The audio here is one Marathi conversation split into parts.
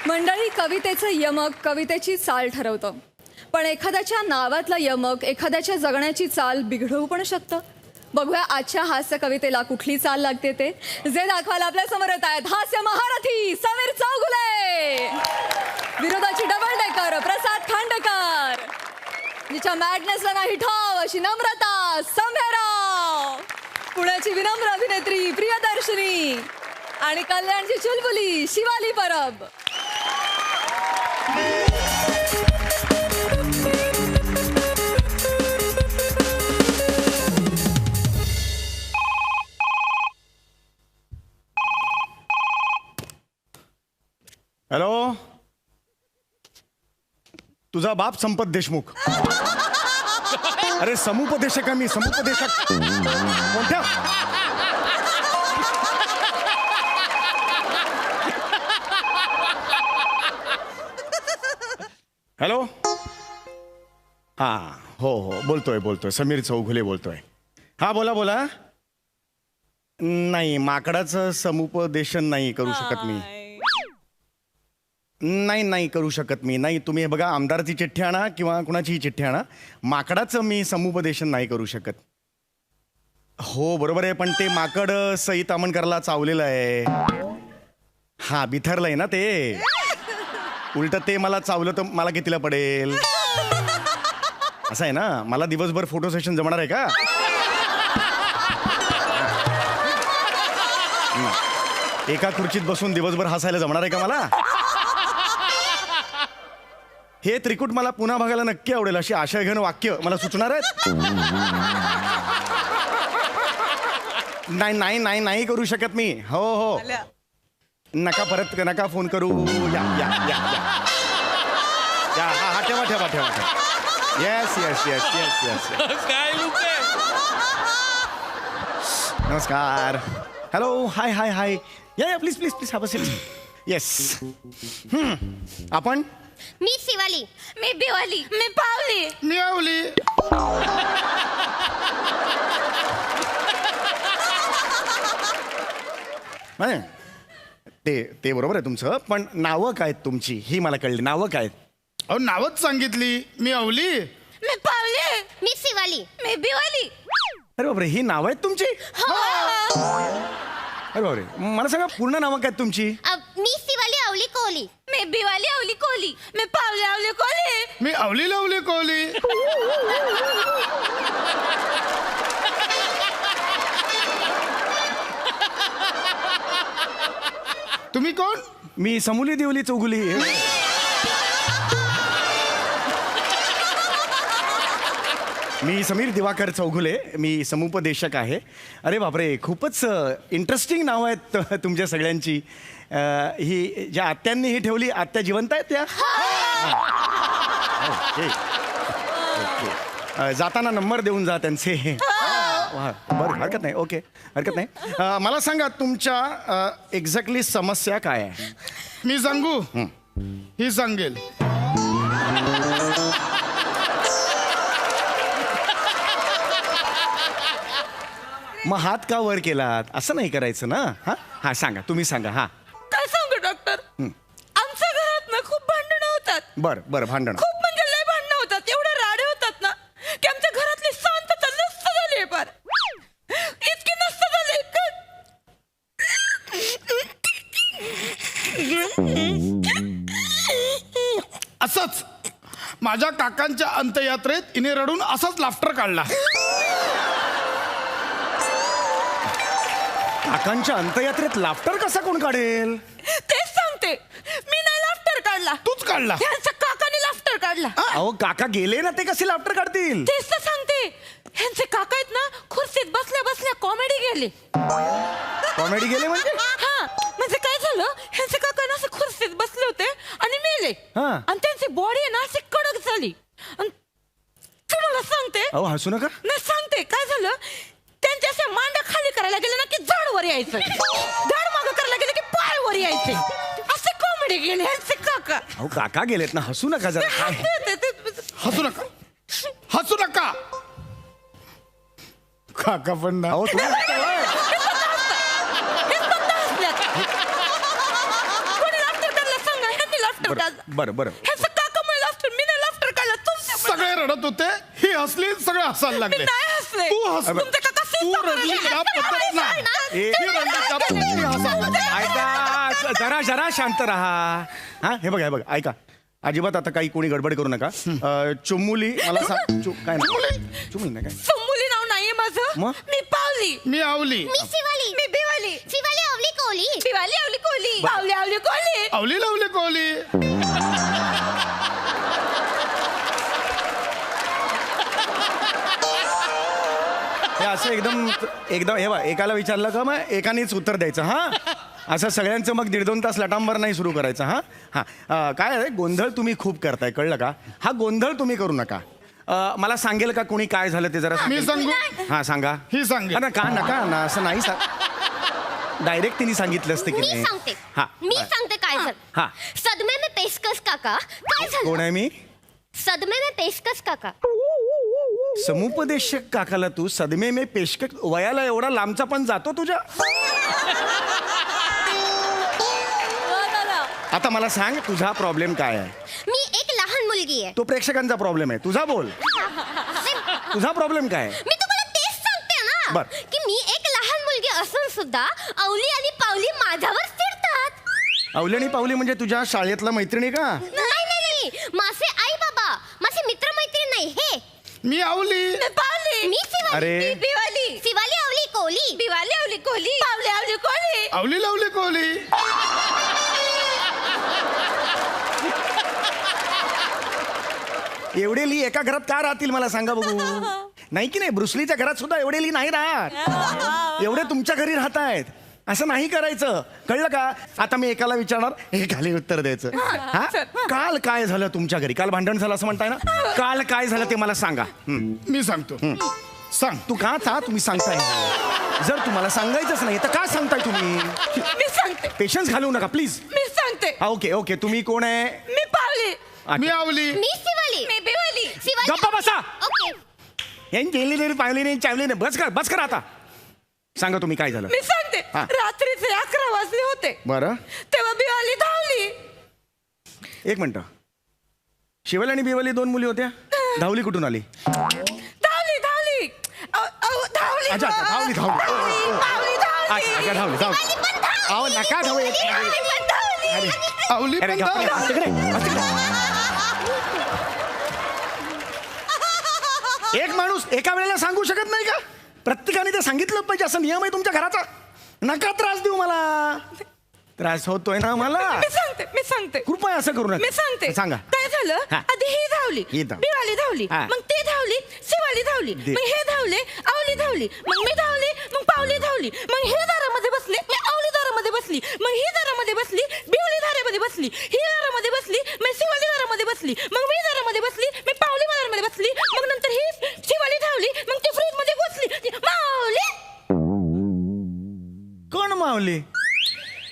मंडळी, कवितेचं यमक कवितेची चाल ठरवतं, पण एखाद्याच्या नावातलं यमक एखाद्याच्या जगण्याची चाल बिघडवू पण शकतं. बघूया आजच्या हास्य कवितेला कुठली चाल लागते ते. जे दाखवायला आपल्या समोर येत आहेत हास्य महारथी समीर चौगुले, विरोधाची डबल डेकर प्रसाद खांडेकर, जिच्या मॅडनेसला नाही ठाव अशी नम्रता संभेराव, पुण्याची विनम्र अभिनेत्री प्रियदर्शनी आणि कल्याणची चुलबुली शिवाली परब. हॅलो, तुझा बाप संपत देशमुख. अरे समुपदेशक आहे मी, समुपदेशक. कोणत्या? हॅलो, हा हो हो बोलतोय समीर चौगुले बोलतोय. हा बोला बोला. नाही, माकडाचं समुपदेशन नाही करू शकत मी. नाही करू शकत मी. नाही, तुम्ही हे बघा, आमदाराची चिठ्ठी आणा किंवा कुणाचीही चिठ्ठी आणा, माकडाचं मी समुपदेशन नाही करू शकत. हो बरोबर आहे, पण ते माकड सई तामणकरला चावलेलं आहे. हा बिथरलंय ना ते. उलट ते मला चावलं तर मला कितीला पडेल? असं आहे ना, मला दिवसभर फोटो सेशन जमणार आहे का? एका खुर्चीत बसून दिवसभर हसायला जमणार आहे का मला? हे त्रिकूट मला पुन्हा बघायला नक्की आवडेल, अशी आशय घेणं वाक्य मला सुचणार आहेत. नाही करू शकत मी. हो हो, नका परत नका फोन करू. या या या या हा ठेवा. येस. नमस्कार. हॅलो, हाय. या please have a seat. Yes. आपण? मी शिवाली. मी बिवाली. मी पावली. मी आवली. नाही, ते बरोबर आहे तुमचं, पण नावं काय तुमची ही मला कळली. नावं काय? अहो नावच सांगितली. मी आवली. मी पावली. मी शिवाली. मी बिवाली. अरे बापरे, ही नावं आहेत तुमची? अरे बापरे, मला सांगा पूर्ण नावं काय तुमची? मी शिवाली आवली कोहली. मी बिवाली आवली कोली. मी पावली आवली कोली. मी आवली लावली कोहली. तुम्ही कोण? मी समूली देवली चौगुली. मी समीर दिवाकर चौगुले. मी समुपदेशक आहे. अरे बापरे, खूपच इंटरेस्टिंग नाव आहेत तुमच्या सगळ्यांची. ही ज्या आत्यांनी ही ठेवली, आत्या जिवंत आहेत त्या? जाताना नंबर देऊन जा त्यांचे. बरं, हरकत नाही. ओके, हरकत नाही. मला सांगा तुमच्या एक्झॅक्टली समस्या काय आहे? मी सांगू? ही सांगेल. मग हात का वर केलात? असं नाही करायचं ना. हा सांगा, तुम्ही सांगा. हा काय सांगू डॉक्टर, आमच्या घरात ना खूप भांडणं होतात. बरं भांडण. खूप म्हणजे लय भांडणं होतात. एवढे राडे होतात ना की आमच्या घरातली शांतता नष्ट झाली. फार इतकी नष्ट झाली असंच माझ्या काकांच्या अंत्ययात्रेत इने रडून असाच लाफ्टर काढला. काकांच्या अंत्ययात्रेत लाफ्टर कसा कोण काढेल? तेच सांगते. मी नाही लाफ्टर काढला, तूच काढला. ह्यांच्या काकाने लाफ्टर काढला. अहो काका गेले ना, ते कसे लाफ्टर काढतील? तेच तर सांगते. ह्यांचे काका आहेत ना, खुर्चीत बसल्या बसल्या कॉमेडी गेले. कॉमेडी गेले म्हणजे? हा, म्हणजे काय झालं, ह्यांचे काका ना असे खुर्चीत बसले होते आणि मेले. हा. आणि त्यांची बॉडी आहे ना अशी कडक झाली. आणि तुम्हाला सांगते, अहो हसू नका. नाही सांगते काय झालं, त्यांच्या अशा मांड्या खाली करायला गेले ना की झाड वर यायचं, झाड मागं करायला गेले की पाय वर यायचे. असे कॉमेडी गेले ह्यांचे काका. अहो काका गेलेत ना, हसू नका जरा. काय हसू नका, हसू नका. काका पण ना. अहो तुम्ही बरं बरं ह्यांचं काकामुळे लाफ्टर, मी नाही लाफ्टर काढला, तुमच्यामुळे. सगळे रडत होते ही हसली सगळे हसायला मी लागले नाही हसले. तू हस तुमचे काका तू रडली त्या पद्धत नाही ए- ती रडली त्या पद्धतीने हसायला लागली. ऐका जरा जरा शांत राहा हा हे बघा ऐका अजिबात आता काही कोणी गडबड करू नका चुमुली मला सांग काय नाही चुमुली नाही काय समोली नाव नाहीये माझं. मग? मी पावली. मी आवली मी शिवाली मी बिवाली. शिवाली आवली कोली शिवाली आवली कोली. पावली आवली कोली. आवली लावली कोहली हे असं एकदम एकदम हे बघ एकाला विचारलं का मग एकानेच उत्तर द्यायचं हा असं सगळ्यांचं मग 1.5-2 तास लटांबर नाही सुरू करायचं हा हा काय आहे गोंधळ तुम्ही खूप करताय कळलं का हा गोंधळ तुम्ही करू नका मला सांगेल का कोणी काय झालं ते जरा मी सांगेल? सांगू हा सांगा ही सांगेल. हा ना का नका ना असं नाही सांग डायरेक्ट तिने सांगितलं असतं की मी नाही सांगते हा मी सांगते काय हा. झालं सदमे में पेशकश काका काय कोण झालं आहे मी सदमे में पेशकश काका समुपदेशक काकाला तू सदमे में पेशकश वयाला एवढा लांबचा पण जातो तुझ्या आता मला सांग तुझा प्रॉब्लेम काय आहे मी एक लहान मुलगी आहे तो प्रेक्षकांचा प्रॉब्लेम आहे तुझा बोल तुझा प्रॉब्लेम काय आहे? मी तुम्हाला तेच सांगते ना बर. की मी एक लहान मुलगी असून सुद्धा अवली आणि पावली माझ्यावर चिडतात अवली आणि पावली म्हणजे तुझ्या शाळेतला मैत्रिणी का नाही माझे आई बाबा माझे मित्र मैत्रीण नाही हे मी आवली मी पावली. मी शिवाली अरे. मी बिवाली. शिवाली आवली कोली बिवाली आवली कोली. पावली आवली कोली. आवली लावली कोहली एवढेली एका घरात का राहतील मला सांगा बघू नाही की नाही ब्रुसलीच्या घरात सुद्धा एवढेली नाही राहत एवढे तुमच्या घरी राहत आहेत असं नाही करायचं कळलं का आता मी एकाला विचारणार एकाला उत्तर द्यायचं हा काल काय झालं तुमच्या घरी काल भांडण झालं असं म्हणताय ना काल काय झालं ते मला सांगा मी सांगतो सांग तू का तुम्ही सांगताय जर तुम्हाला सांगायचंच नाही तर का सांगताय तुम्ही मी सांगते. पेशन्स घालवू नका प्लीज मी सांगते. हा ओके ओके तुम्ही कोण आहे मी पावली. अच्छा. मी आवली मी शिवाली मी बिवाली. शिवाली गप्पा बसा. ओके यांनी केली नाही पाहिली नाही चावली नाही बस कर आता सांगा तुम्ही काय झालं मी सांगते. हा. रात्रीचे 11 वाजले होते बरं तेव्हा बिवाली धावली. एक मिनिट शिवल आणि बिवली 2 मुली होत्या धावली कुठून आली धावली धावली. धावली. अच्छा, धावली. पावली धावली. अच्छा धावली अहो नका धावू एक बिवाली पण धावली. अरे आवली अरे पण गप्पा, धावली. तिकडे, तिकडे. एक माणूस एका वेळेला सांगू शकत नाही का प्रत्येकाने ते सांगितलं पाहिजे असं नियम आहे तुमच्या घराचा नका त्रास देऊ मला त्रास होतोय ना मला मी सांगते कृपया असं करू मी नका सांगते. सांगा काय झालं हा. आधी ही धावली ही धावली. बिवाली धावली हा. मग ते धावली शिवाली धावली मग हे धावले आवली धावली मग मी धावली मग पावली धावली मग हे दारामध्ये बसले मी आवली दारामध्ये बसली मग ही दारामध्ये बसली बिवली दारामध्ये बसली ही दारामध्ये बसली मी शिवाली दारामध्ये बसली मग मी दारामध्ये बसली मी पावली दारामध्ये बसली मग नंतर ही शिवाली धावली मग ती फ्रीज मध्ये घुसली मावली. कोण मावली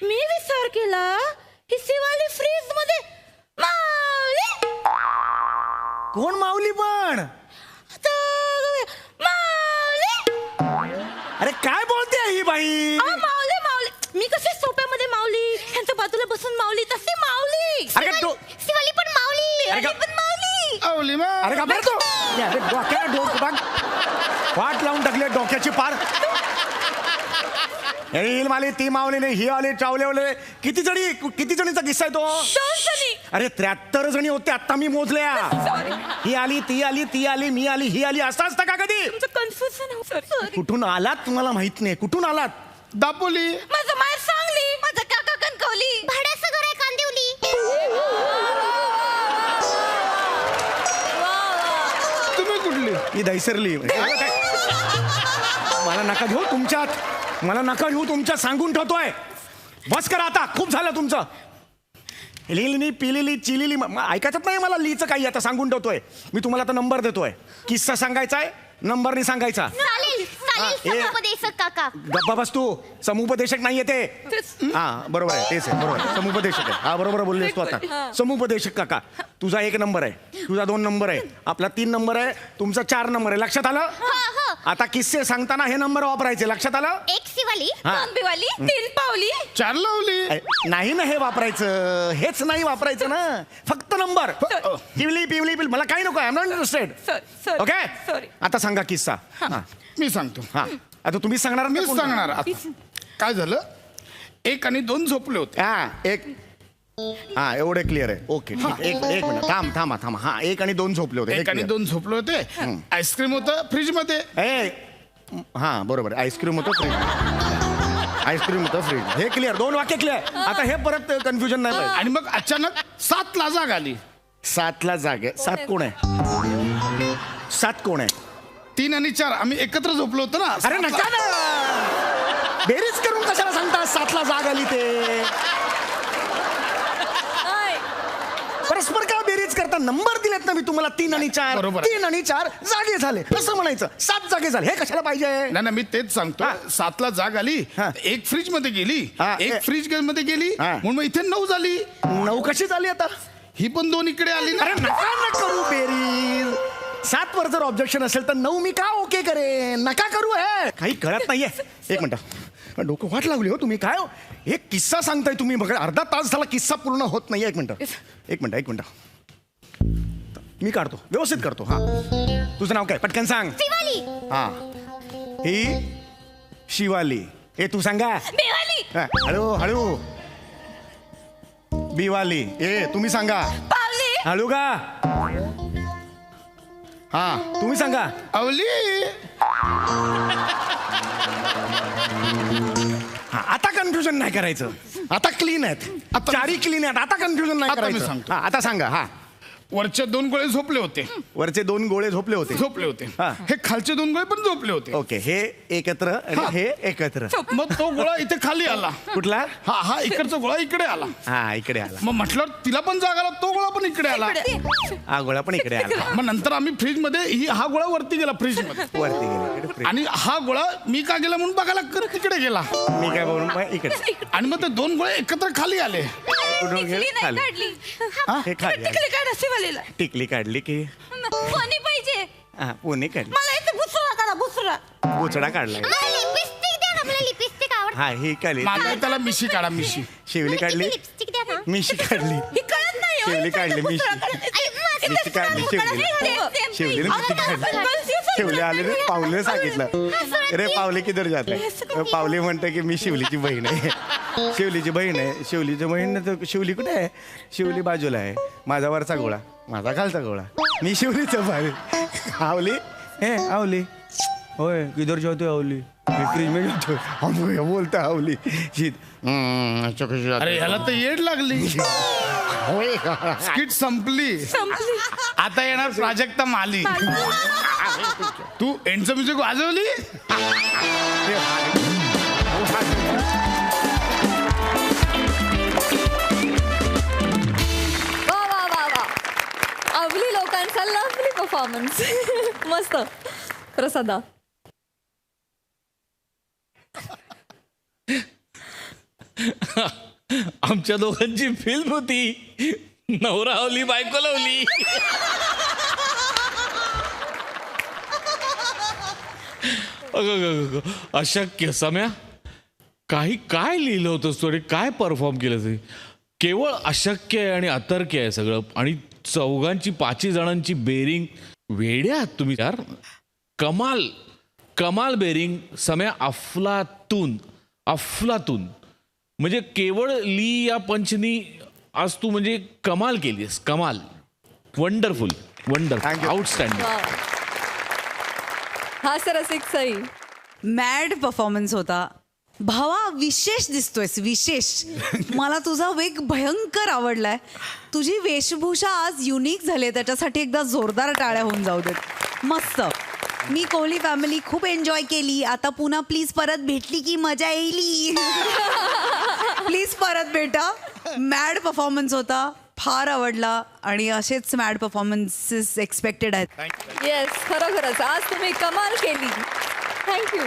मी विचार केला ही शिवाली फ्रीज मध्ये मावली. कोण मावली पण मावली. अरे काय बोलते ही बाई मावली मावली. मी कशी सोप्यामध्ये मावली ह्यांच्या बाजूला बसून मावली तशी मावली. अरे का शिवाली पण मावली अरे का- पण मावली. आवली मा अरे का बरं तो अरे डोक्याला वाट लावून टाकली डोक्याची पार ही माली ती मावली नाही ही आली चावले किती जणीचा किस्सा आहे तो 2 जणी. अरे 73 जणी होते आता मी मोजल्या ही आली ती आली ती आली मी आली ही आली असं असतं का कधी तुमचं कन्फ्युजन सॉरी. कुठून आलात तुम्हाला माहित नाही कुठून आलात दापोली माझं माय सांगली माझं काका कणकवली. भाड्याचं घर आहे कांदिवली तुम्ही कुठली ही दैसरली मला नका घेऊ तुमच्यात सांगून ठेवतोय बस करा आता खूप झालं तुमचं लिहिली पिलेली चिलेली ऐकायचं नाही मला लिहिचं काही आता सांगून ठेवतोय मी तुम्हाला आता नंबर देतोय किस्सा सांगायचा आहे नंबरनी सांगायचा चालेल चालेल समुपदेशक काका. गप्पा बस तू. समुपदेशक नाहीये ते. हा बरोबर आहे, तेच आहे, बरोबर आहे. समुपदेशक आहे. हा बरोबर बोललेस तू आता. समुपदेशक काका, तुझा 1 नंबर आहे, तुझा 2 नंबर आहे, आपला 3 नंबर आहे, तुमचा 4 नंबर आहे. लक्षात आलं? आता किस्से सांगताना हे नंबर वापरायचे. लक्षात आलं? एक शिवाली, हा. आंबेवाली 3 पावली. 4 लावली. नाही ना हे वापरायचं, हेच नाही वापरायचं ना. फक्त नंबर. पिवली पिवली पिवली, मला काही नको. I am not interested. Sorry. Okay, Sorry. आता सांगा किस्सा. हा मी सांगतो. हा आता तुम्हीच सांगणार. मीच सांगणार आता. काय झालं, 1 आणि 2 झोपले होते. हा एक, हा एवढे क्लिअर आहे. ओके ठीक आहे. एक मिनिट थांबा. हा 1 आणि 2 झोपले होते. 1 आणि 2 झोपले होते. आईस्क्रीम होतं फ्रीज मध्ये. हा बरोबर, आईस्क्रीम होतं फ्रीज. आईस्क्रीम होतं फ्रीज. हे क्लिअर, 2 वाक्य क्लिअर. आता हे परत कन्फ्युजन नाही पाहिजे. आणि मग अचानक 7ला जाग आली. 7ला जागे. 7 कोण आहे? 7 कोण आहे? 3 आणि 4 आम्ही एकत्र झोपलो होतो ना. अरे नका ना, बेरीज करून कशाला सांगता 7ला जाग आली ते? परस्पर का बेरीज करता? नंबर दिलेत ना मी तुम्हाला 3 आणि 4. बरोबर आहे. 3 आणि 4 जागे झाले असं म्हणायचं. 7 जागे झाले हे कशाला पाहिजे? नाही मी तेच सांगतो. 7ला जाग आली, हा. एक फ्रीज मध्ये गेली, हा, एक फ्रीज मध्ये गेली, हा. म्हणून मग इथे 9 झाली. 9 कशी झाली आता? ही पण 2 इकडे आली ना. अरे नका ना करू बेरीज. 7 वर जर ऑब्जेक्शन असेल तर 9 मी का ओके करेन? नका करू. हे काही कळत नाहीये. 1 मिनिट, डोकं वाट लावली हो तुम्ही. काय हो एक किस्सा सांगताय तुम्ही? बघा अर्धा तास झाला किस्सा पूर्ण होत नाहीये. 1 मिनिट मी काढतो, व्यवस्थित करतो. हा तुझं नाव काय? पटकन सांग. शिवाली, हा ही शिवाली. हे तू सांगा. बेवाली. हा, हळू. बिवाली. तुम्ही सांगा. पावली. हळू का? हा तुम्ही सांगा. अवली. हा आता कन्फ्युजन नाही करायचं. आता क्लीन आहेत. आता- चारी क्लीन आहेत. आता कन्फ्युजन नाही आता मी करायचं. सांगतो. हा आता सांगा. हा वरचे 2 गोळे झोपले होते. वरचे 2 गोळे झोपले होते. हा. हे खालचे 2 गोळे पण झोपले होते. ओके, हे एकत्र आणि हा. हे एकत्र. मग तो गोळा इथे खाली आला. कुठला? हा इकडचा गोळा इकडे आला. हा इकडे आला. मग म्हटलं तिला पण जाग आला, तो गोळा पण इकडे आला. हा गोळा पण इकडे आला. मग नंतर आम्ही फ्रीज मध्ये हा गोळा वरती गेला फ्रीज मध्ये. वरती गेले इकडे फ्रीज. आणि हा गोळा मी का गेला म्हणून बघायला तिकडे गेला. मी काय बोलून इकडे आणि मग ते 2 गोळे एकत्र खाली आले. कुठून गेले? टिकली नाही खाली. काढली. हे खाली आले. टिकली काढ शिवालीला. टिकली काढली की कोणी पाहिजे? हा पुणे काढली. मला इथे बुसरा काढा, बुसरा. बोचडा काढलाय. मला लिपस्टिक द्या ना, मला लिपस्टिक आवडते. हा ही काढली. माझ्या त्याला मिशी काढा, मिशी. शिवली काढली. लिपस्टिक द्या ना. मिशी काढली. ही कळत नाही हो. शिवली काढली, इथे बुसरा मिशी. काढा. आई, माझं मिशी काढली, शिवली. शिवलीने मिशी काढली. शिवले आले रे, पावले सांगितलं. अरे पावले किधर जात आहे? पावले म्हणते की मी शिवलीची बहीण आहे. शिवलीची बहीण आहे. शिवलीची बहीण तर शिवली कुठे आहे? शिवली बाजूला आहे. माझा वरचा गोळा, माझा खालचा गोळा. मी शिवलीचं भाई. आवली हे आवली. होय किधर जातोय आवली? मी फ्रीज में जातोय. हम बोलता आवली शीत. अरे ह्याला तर येड लागली. होय स्किट संपली. संपली. आता येणार प्राजक्ता माली. तू एंडचं म्युझिक वाजवली. वा आवली लोकांचा लवली परफॉर्मन्स. मस्त. प्रसादा. आमच्या दोघांची फिल्म होती. नवरा लावली, बायको लावली. अशक्य. सम्या काय लिहिलं होतंस तू आणि काय परफॉर्म केलं ते? केवळ अशक्य आहे आणि अतर्क्य आहे सगळं. आणि 4 जणांची बेरिंग. वेड्या आहात तुम्ही यार. कमाल बेरिंग. सम्या अफलातून. म्हणजे केवळ ली या पंचनी आज तू म्हणजे कमाल केलीस. कमाल. वंडरफुल. Thank you. आउटस्टँडिंग. हास्यरसिक सई. मॅड परफॉर्मन्स होता. भावा विशेष दिसतोयस, विशेष. मला तुझा वेग भयंकर आवडलाय. तुझी वेशभूषा आज युनिक झाली, त्याच्यासाठी एकदा जोरदार टाळ्या होऊन जाऊ देत. मस्त. मी कोहली फॅमिली खूप एन्जॉय केली. आता पुन्हा प्लीज परत भेटली की मजा येईल. प्लीज परत भेटा. मॅड परफॉर्मन्स होता, फार आवडला. आणि असेच मॅड परफॉर्मन्सेस एक्सपेक्टेड आहेत. येस खरोखरच आज तुम्ही कमाल केली. थँक्यू